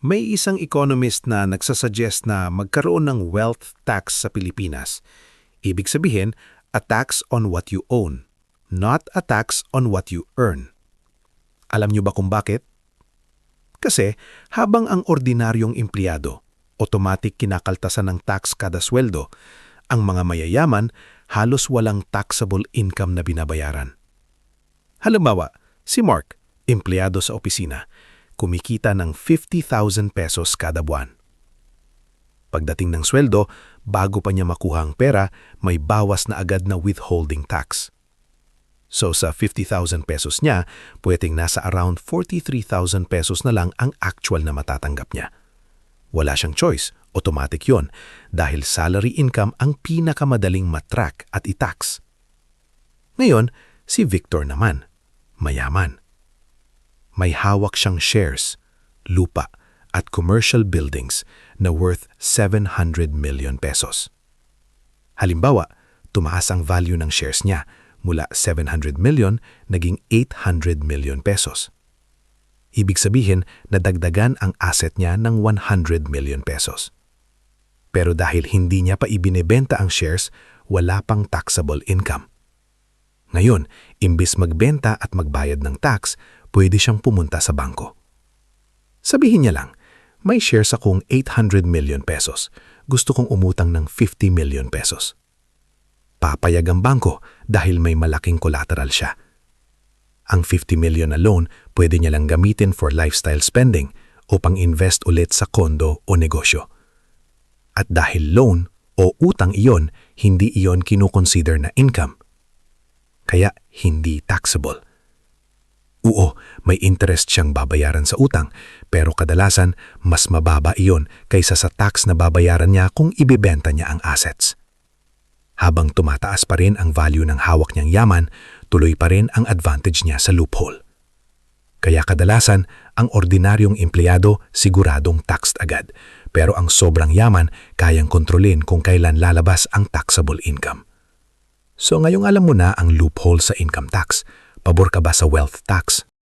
May isang economist na nagsasuggest na magkaroon ng wealth tax sa Pilipinas. Ibig sabihin, a tax on what you own, not a tax on what you earn. Alam niyo ba kung bakit? Kasi habang ang ordinaryong empleyado, automatic kinakaltasan ng tax kada sweldo, ang mga mayayaman halos walang taxable income na binabayaran. Halimbawa, si Mark, empleyado sa opisina, kumikita ng 50,000 pesos kada buwan. Pagdating ng sweldo, bago pa niya makuha ang pera, may bawas na agad na withholding tax. So sa 50,000 pesos niya, pwedeng nasa around 43,000 pesos na lang ang actual na matatanggap niya. Wala siyang choice, automatic yon, dahil salary income ang pinakamadaling matrack at i-tax. Ngayon, si Victor naman, mayaman. May hawak siyang shares, lupa, at commercial buildings na worth 700 million pesos. Halimbawa, tumaas ang value ng shares niya mula 700 million naging 800 million pesos. Ibig sabihin, nadagdagan ang asset niya ng 100 million pesos. Pero dahil hindi niya pa ibinebenta ang shares, wala pang taxable income. Ngayon, imbis magbenta at magbayad ng tax, pwede siyang pumunta sa bangko. Sabihin niya lang, may shares akong 800 million pesos. Gusto kong umutang ng 50 million pesos. Papayag ang bangko dahil may malaking collateral siya. Ang 50 million na loan pwede niya lang gamitin for lifestyle spending o pang-invest ulit sa kondo o negosyo. At dahil loan o utang iyon, hindi iyon kinukonsider na income. Kaya hindi taxable. Oo, may interest siyang babayaran sa utang, pero kadalasan mas mababa iyon kaysa sa tax na babayaran niya kung ibebenta niya ang assets. Habang tumataas pa rin ang value ng hawak niyang yaman, tuloy pa rin ang advantage niya sa loophole. Kaya kadalasan, ang ordinaryong empleyado siguradong taxed agad, pero ang sobrang yaman kayang kontrolin kung kailan lalabas ang taxable income. So ngayong alam mo na ang loophole sa income tax, pabor ka ba sa wealth tax?